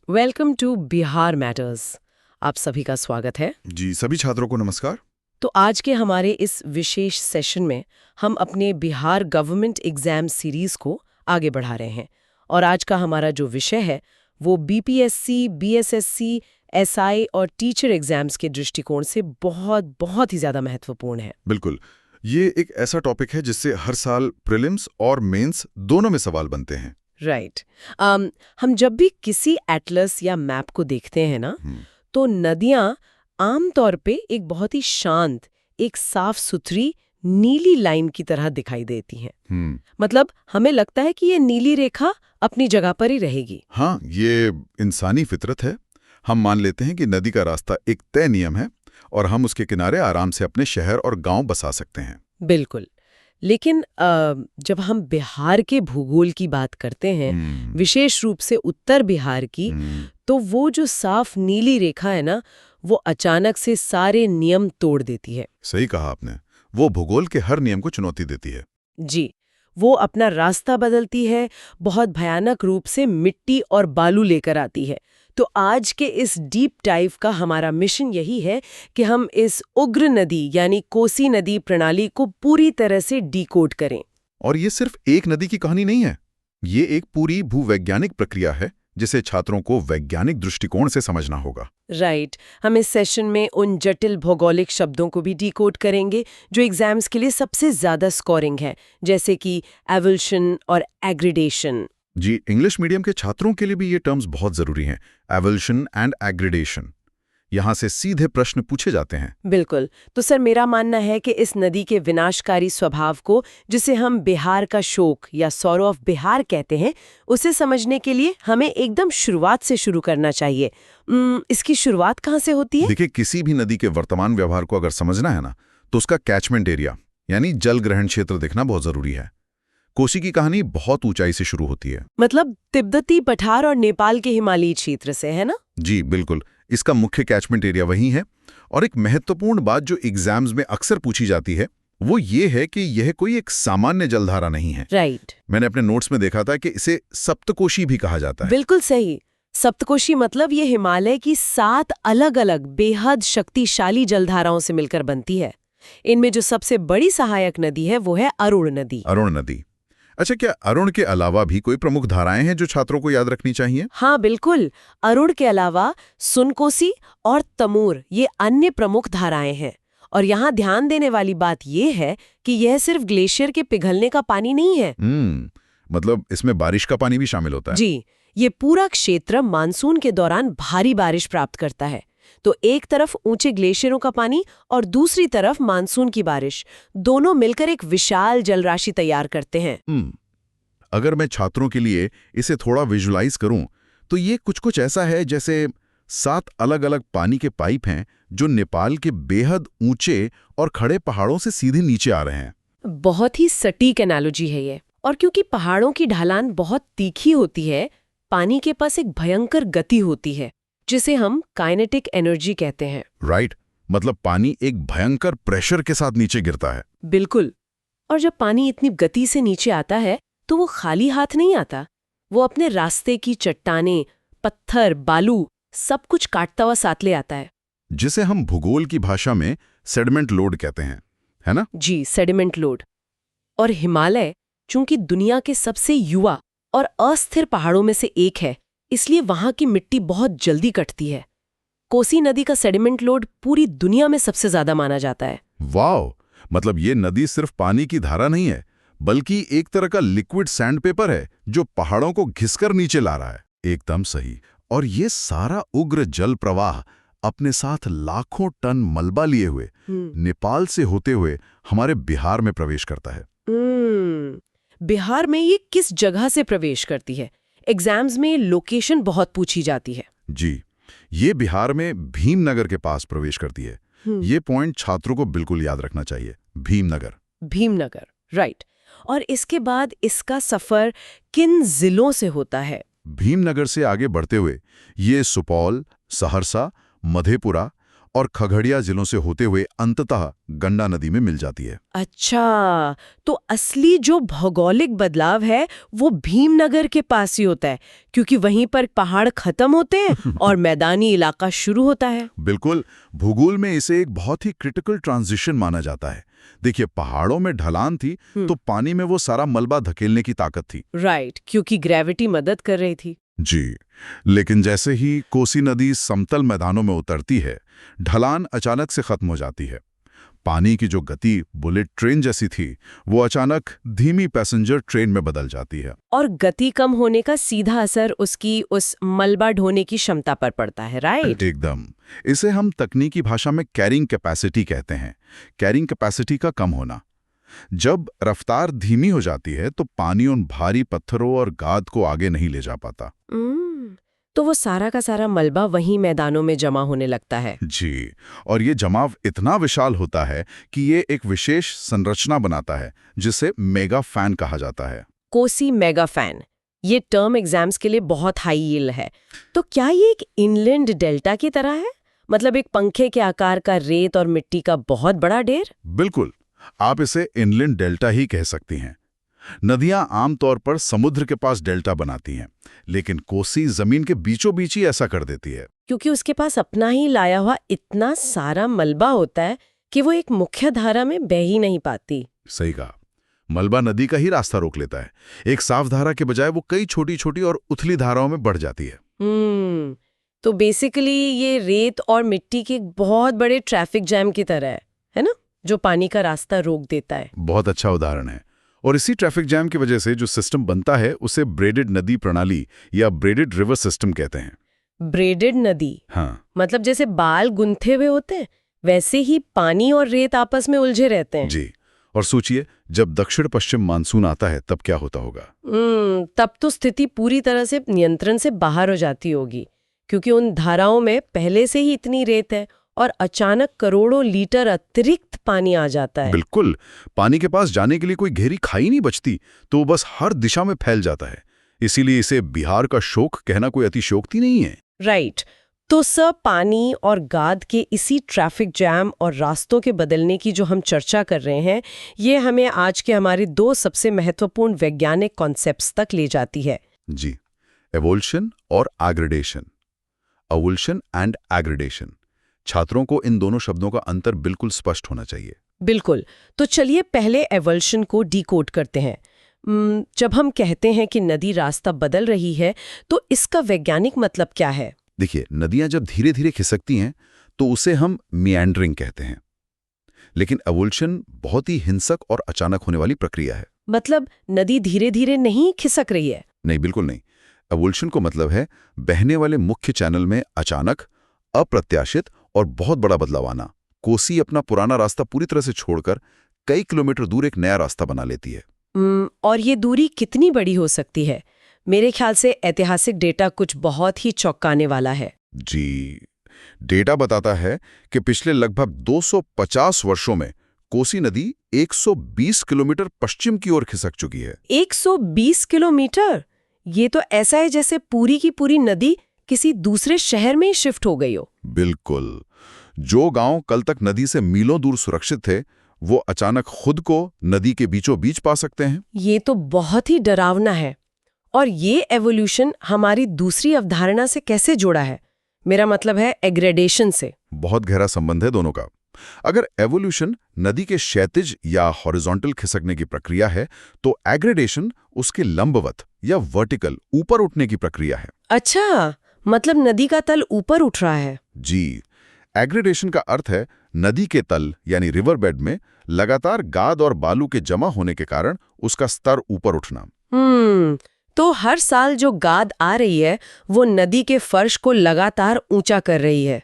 Welcome to Bihar matters. आप सभी का स्वागत है। जी, सभी छात्रों को नमस्कार। तो आज के हमारे इस विशेष सेशन में हम अपने बिहार गवर्नमेंट एग्जाम सीरीज को आगे बढ़ा रहे हैं और आज का हमारा जो विषय है वो बीपीएससी, बीएसएससी, एसआई और टीचर एग्जाम्स के दृष्टिकोण से बहुत बहुत ही ज्यादा महत्वपूर्ण है। बिल्कुल, ये एक ऐसा टॉपिक है जिससे हर साल प्रीलिम्स और मेंस दोनों में सवाल बनते हैं। राइट। हम जब भी किसी एटलस या मैप को देखते हैं ना, तो नदियां आमतौर पे एक बहुत ही शांत, एक साफ सुथरी नीली लाइन की तरह दिखाई देती हैं। मतलब हमें लगता है कि ये नीली रेखा अपनी जगह पर ही रहेगी। हाँ, ये इंसानी फितरत है। हम मान लेते हैं कि नदी का रास्ता एक तय नियम है और हम उसके किनारे आराम से अपने शहर और गांव बसा सकते हैं। बिल्कुल। लेकिन जब हम बिहार के भूगोल की बात करते हैं, विशेष रूप से उत्तर बिहार की, तो वो जो साफ नीली रेखा है ना, वो अचानक से सारे नियम तोड़ देती है। सही कहा आपने। वो भूगोल के हर नियम को चुनौती देती है। जी, वो अपना रास्ता बदलती है, बहुत भयानक रूप से मिट्टी और बालू लेकर आती है। तो आज के इस डीप डाइव का हमारा मिशन यही है कि हम इस उग्र नदी यानी कोसी नदी प्रणाली को पूरी तरह से डिकोड करें। और ये सिर्फ एक नदी की कहानी नहीं है, ये एक पूरी भूवैज्ञानिक प्रक्रिया है जिसे छात्रों को वैज्ञानिक दृष्टिकोण से समझना होगा। राइट। हम इस सेशन में उन जटिल भौगोलिक शब्दों को भी डिकोड करेंगे जो एग्जाम्स के लिए सबसे ज्यादा स्कोरिंग है, जैसे कि एवल्यूशन और एग्रीडेशन। जी, इंग्लिश मीडियम के छात्रों के लिए भी ये टर्म्स बहुत जरूरी हैं, एवल्यूशन एंड एग्रीडेशन। यहाँ से सीधे प्रश्न पूछे जाते हैं। बिल्कुल। तो सर, मेरा मानना है कि इस नदी के विनाशकारी स्वभाव को, जिसे हम बिहार का शोक या सॉरो ऑफ बिहार कहते हैं, उसे समझने के लिए हमें एकदम शुरुआत से शुरू करना चाहिए। इसकी शुरुआत कहाँ से होती है? देखिए, किसी भी नदी के वर्तमान व्यवहार को अगर समझना है ना, तो उसका कैचमेंट एरिया यानी जल ग्रहण क्षेत्र देखना बहुत जरूरी है। कोसी की कहानी बहुत ऊंचाई से शुरू होती है। मतलब तिब्बती पठार और नेपाल के हिमालयी क्षेत्र से, है ना? जी बिल्कुल, इसका मुख्य कैचमेंट एरिया वही है। और एक महत्वपूर्ण बात जो एग्जाम्स में अक्सर पूछी जाती है वो ये है कि यह कोई एक सामान्य जलधारा नहीं है। राइट। मैंने अपने नोट्स में देखा था कि इसे सप्तकोशी भी कहा जाता है। बिल्कुल सही। सप्तकोशी मतलब ये हिमालय की 7 अलग-अलग बेहद शक्तिशाली जलधाराओं से मिलकर बनती है। इनमें जो सबसे बड़ी सहायक नदी है वो है अरुण नदी। अरुण नदी। अच्छा, क्या अरुण के अलावा भी कोई प्रमुख धाराएं हैं जो छात्रों को याद रखनी चाहिए? हाँ बिल्कुल। अरुण के अलावा सुनकोसी और तमूर ये अन्य प्रमुख धाराएं हैं। और यहाँ ध्यान देने वाली बात ये है कि यह सिर्फ ग्लेशियर के पिघलने का पानी नहीं है। मतलब इसमें बारिश का पानी भी शामिल होता है? जी, ये पूरा क्षेत्र मानसून के दौरान भारी बारिश प्राप्त करता है। तो एक तरफ ऊंचे ग्लेशियरों का पानी और दूसरी तरफ मानसून की बारिश, दोनों मिलकर एक विशाल जलराशि तैयार करते हैं। अगर मैं छात्रों के लिए इसे थोड़ा विजुलाइज करूं, तो ये कुछ ऐसा है जैसे 7 अलग-अलग पानी के पाइप हैं जो नेपाल के बेहद ऊंचे और खड़े पहाड़ों से सीधे नीचे आ रहे हैं। बहुत ही सटीक एनालॉजी है ये। और क्योंकि पहाड़ों की ढलान बहुत तीखी होती है, पानी के पास एक भयंकर गति होती है जिसे हम काइनेटिक एनर्जी कहते हैं। राइट। मतलब पानी एक भयंकर प्रेशर के साथ नीचे गिरता है। बिल्कुल। और जब पानी इतनी गति से नीचे आता है तो वो खाली हाथ नहीं आता। वो अपने रास्ते की चट्टानें, पत्थर, बालू सब कुछ काटता हुआ साथ ले आता है, जिसे हम भूगोल की भाषा में सेडिमेंट लोड कहते हैं, है ना? जी, सेडिमेंट लोड। और हिमालय चूंकि दुनिया के सबसे युवा और अस्थिर पहाड़ों में से एक है, इसलिए वहां की मिट्टी बहुत जल्दी कटती है। कोसी नदी का सेडिमेंट लोड पूरी दुनिया में सबसे ज्यादा माना जाता है। वाओ! मतलब ये नदी सिर्फ पानी की धारा नहीं है, बल्कि एक तरह का लिक्विड सैंडपेपर है जो पहाड़ों को घिसकर नीचे ला रहा है। एकदम सही। और ये सारा उग्र जल प्रवाह अपने साथ लाखों टन मलबा लिए हुए नेपाल से होते हुए हमारे बिहार में प्रवेश करता है। बिहार में ये किस जगह से प्रवेश करती है? एग्जाम्स में लोकेशन बहुत पूछी जाती है। जी, ये बिहार में भीमनगर के पास प्रवेश करती है। ये पॉइंट छात्रों को बिल्कुल याद रखना चाहिए। भीमनगर। भीमनगर, राइट। और इसके बाद इसका सफर किन जिलों से होता है? भीमनगर से आगे बढ़ते हुए ये सुपौल, सहरसा, मधेपुरा और खगड़िया जिलों से होते हुए अंततः गंडा नदी में मिल जाती है। अच्छा, तो असली जो भौगोलिक बदलाव है वो भीमनगर के पास ही होता है, क्योंकि वहीं पर पहाड़ खत्म होते हैं और मैदानी इलाका शुरू होता है। बिल्कुल, भूगोल में इसे एक बहुत ही क्रिटिकल ट्रांजिशन माना जाता है। देखिए, पहाड़ों में ढलान थी तो पानी में वो सारा मलबा धकेलने की ताकत थी। राइट, क्योंकि ग्रेविटी मदद कर रही थी। जी, लेकिन जैसे ही कोसी नदी समतल मैदानों में उतरती है, ढलान अचानक से खत्म हो जाती है। पानी की जो गति बुलेट ट्रेन जैसी थी, वो अचानक धीमी पैसेंजर ट्रेन में बदल जाती है। और गति कम होने का सीधा असर उसकी उस मलबा ढोने की क्षमता पर पड़ता है, राइट? एकदम। इसे हम तकनीकी भाषा में कैरिंग कैपेसिटी कहते हैं। कैरिंग कैपेसिटी का कम होना। जब रफ्तार धीमी हो जाती है तो पानी उन भारी पत्थरों और गाद को आगे नहीं ले जा पाता। तो वो सारा का सारा मलबा वहीं मैदानों में जमा होने लगता है। जी, और ये जमाव इतना विशाल होता है कि ये एक विशेष संरचना बनाता है जिसे मेगा फैन कहा जाता है। कोसी मेगा फैन, ये टर्म एग्जाम्स के लिए बहुत हाई यील्ड है। तो क्या ये एक इनलैंड डेल्टा की तरह है? मतलब एक पंखे के आकार का रेत और मिट्टी का बहुत बड़ा ढेर? बिल्कुल, आप इसे इनलैंड डेल्टा ही कह सकती हैं। नदियां आमतौर पर समुद्र के पास डेल्टा बनाती हैं, लेकिन कोसी जमीन के बीचों बीच ही ऐसा कर देती है। क्योंकि उसके पास अपना ही लाया हुआ इतना सारा मलबा होता है कि वो एक मुख्य धारा में बह ही नहीं पाती। सही कहा, मलबा नदी का ही रास्ता रोक लेता है। एक साफ धारा के बजाय वो कई छोटी छोटी और उथली धाराओं में बढ़ जाती है। तो बेसिकली ये रेत और मिट्टी के एक बहुत बड़े ट्रैफिक जैम की तरह है ना, जो पानी का रास्ता रोक देता है। बहुत अच्छा उदाहरण है। और इसी ट्रैफिक जैम की वजह से जो सिस्टम बनता है उसे ब्रेडेड नदी प्रणाली या ब्रेडेड रिवर सिस्टम कहते हैं। ब्रेडेड नदी? हाँ, मतलब जैसे बाल गुंथे हुए होते हैं, वैसे ही पानी और रेत आपस में उलझे रहते हैं। जी। और सोचिए, जब दक्षिण पश्चिम मानसून आता है तब क्या होता होगा? तब तो स्थिति पूरी तरह से नियंत्रण से बाहर हो जाती होगी, क्योंकि उन धाराओं में पहले से ही इतनी रेत है और अचानक करोड़ों लीटर अतिरिक्त पानी आ जाता है। बिल्कुल, पानी के पास जाने के लिए कोई गहरी खाई नहीं बचती, तो वो बस हर दिशा में फैल जाता है। इसीलिए इसे बिहार का शोक कहना कोई अतिशयोक्ति नहीं है। राइट। तो सब पानी और गाद के इसी ट्रैफिक जैम और रास्तों के बदलने की जो हम चर्चा कर रहे हैं, ये हमें आज के हमारे दो सबसे महत्वपूर्ण वैज्ञानिक कॉन्सेप्ट्स तक ले जाती है। जी, एवोल्यूशन और एग्रेडेशन। Evolution and aggradation. छात्रों को इन दोनों शब्दों का अंतर बिल्कुल स्पष्ट होना चाहिए। बिल्कुल। तो चलिए पहले एवोल्यूशन को डिकोड करते हैं। जब हम कहते हैं कि नदी रास्ता बदल रही है, तो इसका वैज्ञानिक मतलब क्या है? देखिए, नदियां जब धीरे धीरे खिसकती हैं तो उसे हम मिएंडरिंग कहते हैं। लेकिन एवोल्यूशन बहुत ही हिंसक और अचानक होने वाली प्रक्रिया है। मतलब नदी धीरे धीरे नहीं खिसक रही है? नहीं, बिल्कुल नहीं। एवोल्यूशन को मतलब है बहने वाले मुख्य चैनल में अचानक, अप्रत्याशित और बहुत बड़ा बदलाव आना। कोसी अपना पुराना रास्ता पूरी तरह से छोड़कर कई किलोमीटर दूर एक नया रास्ता बना लेती है। और ये दूरी कितनी बड़ी हो सकती है? मेरे ख्याल से ऐतिहासिक डेटा कुछ बहुत ही चौंकाने वाला है। जी, डेटा बताता है कि पिछले लगभग 250 वर्षों में कोसी नदी 120 किलोमीटर पश्चिम की ओर खिसक चुकी है। 120 किलोमीटर? ये तो ऐसा है जैसे पूरी की पूरी नदी किसी दूसरे शहर में ही शिफ्ट हो गई हो। बिल्कुल। जो गांव कल तक नदी से मीलों दूर सुरक्षित थे, वो अचानक खुद को नदी के बीचों बीच पा सकते हैं। ये तो बहुत ही डरावना है। और ये एवोल्यूशन हमारी दूसरी अवधारणा से कैसे जुड़ा है? मेरा मतलब है एग्रेडेशन से। बहुत गहरा संबंध है दोनों का। अगर एवोल्यूशन नदी के क्षैतिज या हॉरिजॉन्टल खिसकने की प्रक्रिया है, तो एग्रेडेशन उसके लंबवत या वर्टिकल ऊपर उठने की प्रक्रिया है। अच्छा, मतलब नदी का तल ऊपर उठ रहा है। जी, एग्रेडेशन का अर्थ है नदी के तल यानी रिवर बेड में लगातार गाद और बालू के जमा होने के कारण उसका स्तर ऊपर उठना। तो हर साल जो गाद आ रही है वो नदी के फर्श को लगातार ऊंचा कर रही है।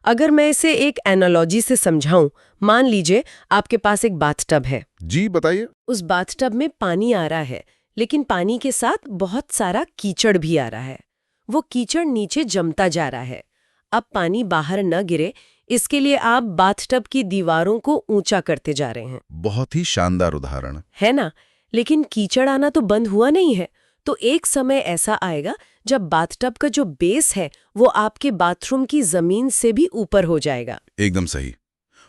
अगर मैं इसे एक एनालॉजी से समझाऊं, मान लीजिए आपके पास एक बाथटब है। जी, बताइए। उस बाथटब में पानी आ रहा है, लेकिन पानी के साथ बहुत सारा कीचड़ भी आ रहा है। वो कीचड़ नीचे जमता जा रहा है। अब पानी बाहर न गिरे, इसके लिए आप बाथटब की दीवारों को ऊंचा करते जा रहे हैं। बहुत ही शानदार उदाहरण है ना? लेकिन कीचड़ आना तो बंद हुआ नहीं है। तो एक समय ऐसा आएगा जब बाथटब का जो बेस है वो आपके बाथरूम की जमीन से भी ऊपर हो जाएगा। एकदम सही।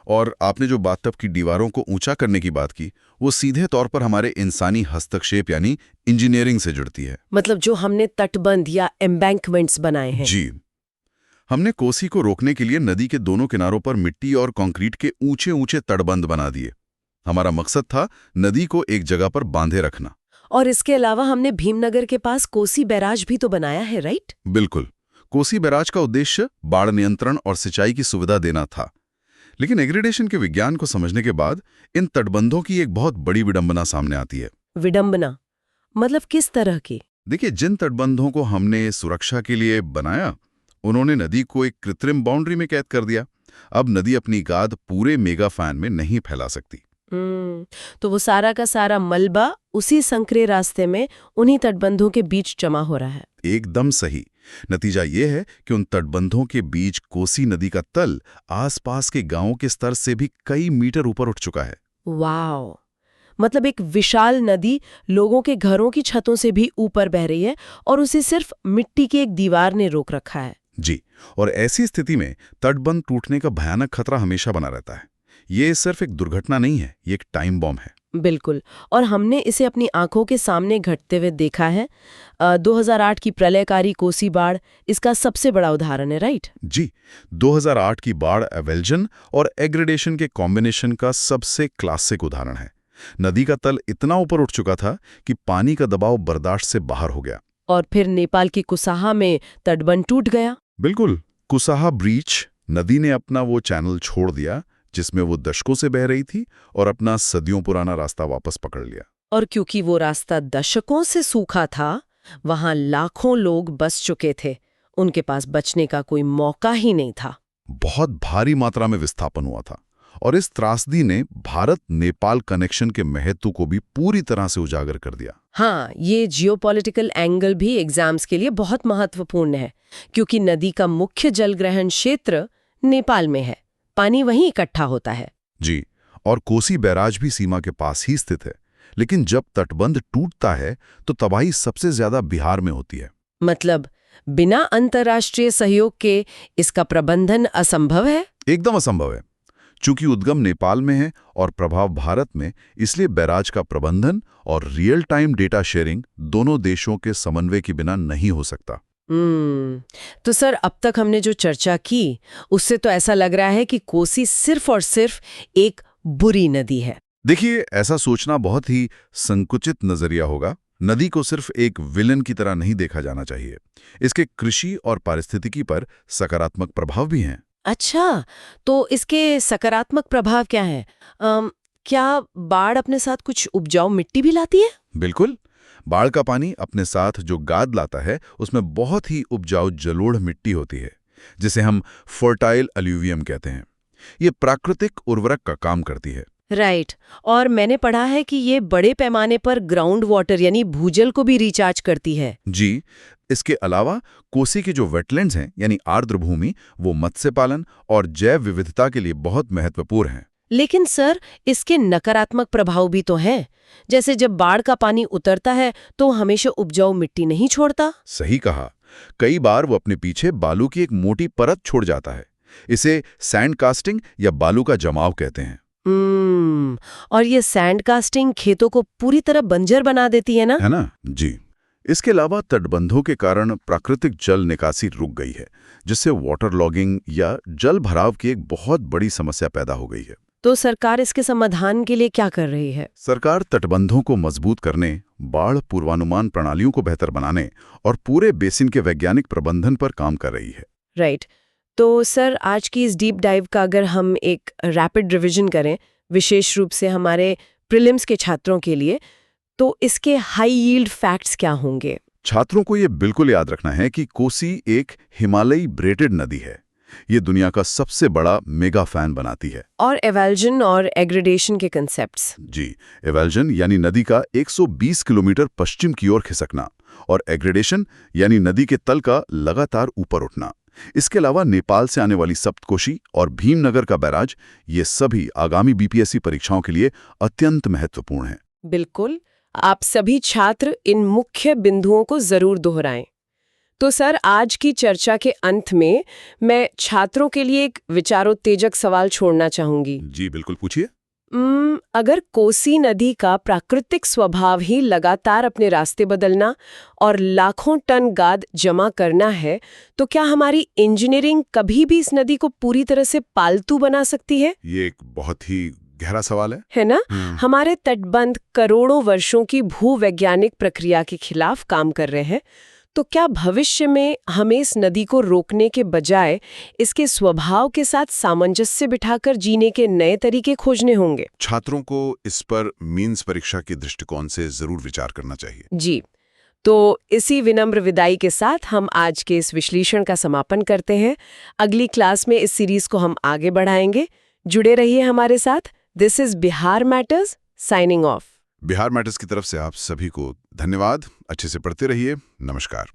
और आपने जो बाथटब की दीवारों को ऊंचा करने की बात की, वो सीधे तौर पर हमारे इंसानी हस्तक्षेप यानी इंजीनियरिंग से जुड़ती है। मतलब जो हमने तटबंध या एम्बैंकमेंट्स बनाए हैं। जी, हमने कोसी को रोकने के लिए नदी के दोनों किनारों पर मिट्टी और कंक्रीट के ऊंचे ऊंचे तटबंध बना दिए। हमारा मकसद था नदी को एक जगह पर बांधे रखना। और इसके अलावा हमने भीमनगर के पास कोसी बैराज भी तो बनाया है, राइट? बिल्कुल। कोसी बैराज का उद्देश्य बाढ़ नियंत्रण और सिंचाई की सुविधा देना था। लेकिन एग्रीडेशन के विज्ञान को समझने के बाद इन तटबंधों की एक बहुत बड़ी विडंबना सामने आती है। विडंबना मतलब किस तरह की? देखिए, जिन तटबंधों को हमने सुरक्षा के लिए बनाया, उन्होंने नदी को एक कृत्रिम बाउंड्री में कैद कर दिया। अब नदी अपनी गाद पूरे मेगा फैन में नहीं फैला सकती। तो वो सारा का सारा मलबा उसी संकरे रास्ते में उन्हीं तटबंधों के बीच जमा हो रहा है। एकदम सही। नतीजा ये है कि उन तटबंधों के बीच कोसी नदी का तल आसपास के गांवों के स्तर से भी कई मीटर ऊपर उठ चुका है। वाओ! मतलब एक विशाल नदी लोगों के घरों की छतों से भी ऊपर बह रही है और उसे सिर्फ मिट्टी की एक दीवार ने रोक रखा है। जी, और ऐसी स्थिति में तटबंध टूटने का भयानक खतरा हमेशा बना रहता है। ये सिर्फ एक दुर्घटना नहीं है, ये एक टाइम बॉम्ब है। बिल्कुल, और हमने इसे अपनी आंखों के सामने घटते हुए देखा है। 2008 की प्रलयकारी कोसी बाढ़ इसका सबसे बड़ा उदाहरण है, राइट? जी, 2008 की बाढ़ एवेल्जन और एग्रेडेशन के कॉम्बिनेशन का सबसे क्लासिक उदाहरण है। नदी का तल इतना ऊपर उठ चुका था कि पानी का दबाव बर्दाश्त से बाहर हो गया। और फिर नेपाल की कुसाहा में तटबंध टूट गया। बिल्कुल, कुसाहा ब्रीच। नदी ने अपना वो चैनल छोड़ दिया जिसमें वो दशकों से बह रही थी और अपना सदियों पुराना रास्ता वापस पकड़ लिया। और क्योंकि वो रास्ता दशकों से सूखा था, वहां लाखों लोग बस चुके थे। उनके पास बचने का कोई मौका ही नहीं था। बहुत भारी मात्रा में विस्थापन हुआ था और इस त्रासदी ने भारत नेपाल कनेक्शन के महत्व को भी पूरी तरह से उजागर कर दिया। हाँ, ये जियोपॉलिटिकल एंगल भी एग्जाम्स के लिए बहुत महत्वपूर्ण है, क्योंकि नदी का मुख्य जलग्रहण क्षेत्र नेपाल में है। पानी वहीं इकट्ठा होता है। जी, और कोसी बैराज भी सीमा के पास ही स्थित है। लेकिन जब तटबंध टूटता है तो तबाही सबसे ज्यादा बिहार में होती है। मतलब बिना अंतर्राष्ट्रीय सहयोग के इसका प्रबंधन असंभव है? एकदम असंभव है। चूंकि उद्गम नेपाल में है और प्रभाव भारत में, इसलिए बैराज का प्रबंधन और रियल टाइम डेटा शेयरिंग दोनों देशों के समन्वय के बिना नहीं हो सकता। तो सर, अब तक हमने जो चर्चा की उससे तो ऐसा लग रहा है कि कोसी सिर्फ और सिर्फ एक बुरी नदी है। देखिए, ऐसा सोचना बहुत ही संकुचित नजरिया होगा। नदी को सिर्फ एक विलन की तरह नहीं देखा जाना चाहिए। इसके कृषि और पारिस्थितिकी पर सकारात्मक प्रभाव भी हैं। अच्छा, तो इसके सकारात्मक प्रभाव क्या है? क्या बाढ़ अपने साथ कुछ उपजाऊ मिट्टी भी लाती है? बिल्कुल। बाढ़ का पानी अपने साथ जो गाद लाता है, उसमें बहुत ही उपजाऊ जलोढ़ मिट्टी होती है, जिसे हम फर्टाइल अलूवियम कहते हैं। ये प्राकृतिक उर्वरक का काम करती है। राइट। और मैंने पढ़ा है कि ये बड़े पैमाने पर ग्राउंड वाटर यानी भूजल को भी रिचार्ज करती है। जी, इसके अलावा कोसी के जो वेटलैंड्स हैं यानी आर्द्र भूमि, वो मत्स्य पालन और जैव विविधता के लिए बहुत महत्वपूर्ण हैं। लेकिन सर, इसके नकारात्मक प्रभाव भी तो हैं। जैसे जब बाढ़ का पानी उतरता है तो हमेशा उपजाऊ मिट्टी नहीं छोड़ता। सही कहा। कई बार वो अपने पीछे बालू की एक मोटी परत छोड़ जाता है। इसे सैंड कास्टिंग या बालू का जमाव कहते हैं। और ये सैंड कास्टिंग खेतों को पूरी तरह बंजर बना देती है ना? जी। इसके अलावा तटबंधों के कारण प्राकृतिक जल निकासी रुक गई है, जिससे वाटर लॉगिंग या जल भराव की एक बहुत बड़ी समस्या पैदा हो गई है। तो सरकार इसके समाधान के लिए क्या कर रही है? सरकार तटबंधों को मजबूत करने, बाढ़ पूर्वानुमान प्रणालियों को बेहतर बनाने और पूरे बेसिन के वैज्ञानिक प्रबंधन पर काम कर रही है। राइट। तो सर, आज की इस डीप डाइव का अगर हम एक रैपिड रिवीजन करें, विशेष रूप से हमारे प्रीलिम्स के छात्रों के लिए, तो इसके हाई यील्ड फैक्ट्स क्या होंगे? छात्रों को ये बिल्कुल याद रखना है कि कोसी एक हिमालयी ब्रेटेड नदी है। ये दुनिया का सबसे बड़ा मेगा फैन बनाती है। और एवेल्जन और एग्रेडेशन के कंसेप्ट्स? जी, एवेल्जन यानी नदी का 120 किलोमीटर पश्चिम की ओर खिसकना और एग्रेडेशन यानी नदी के तल का लगातार ऊपर उठना। इसके अलावा नेपाल से आने वाली सप्तकोशी और भीमनगर का बैराज, ये सभी आगामी बीपीएससी परीक्षाओं के लिए अत्यंत महत्वपूर्ण हैं। बिल्कुल। आप सभी छात्र इन मुख्य बिंदुओं को जरूर दोहराएं। तो सर, आज की चर्चा के अंत में मैं छात्रों के लिए एक विचारोत्तेजक सवाल छोड़ना चाहूंगी। जी बिल्कुल, पूछिए। अगर कोसी नदी का प्राकृतिक स्वभाव ही लगातार अपने रास्ते बदलना और लाखों टन गाद जमा करना है, तो क्या हमारी इंजीनियरिंग कभी भी इस नदी को पूरी तरह से पालतू बना सकती है? ये एक बहुत ही गहरा सवाल है ना? हमारे तटबंध करोड़ों वर्षों की भूवैज्ञानिक प्रक्रिया के खिलाफ काम कर रहे हैं। तो क्या भविष्य में हमें इस नदी को रोकने के बजाय इसके स्वभाव के साथ सामंजस्य बिठाकर जीने के नए तरीके खोजने होंगे? छात्रों को इस पर मीन्स परीक्षा के दृष्टिकोण से जरूर विचार करना चाहिए। जी, तो इसी विनम्र विदाई के साथ हम आज के इस विश्लेषण का समापन करते हैं। अगली क्लास में इस सीरीज को हम आगे बढ़ाएंगे। जुड़े रहिए हमारे साथ। This is Bihar matters, signing off. Bihar matters की तरफ से आप सभी को धन्यवाद। अच्छे से पढ़ते रहिए। नमस्कार।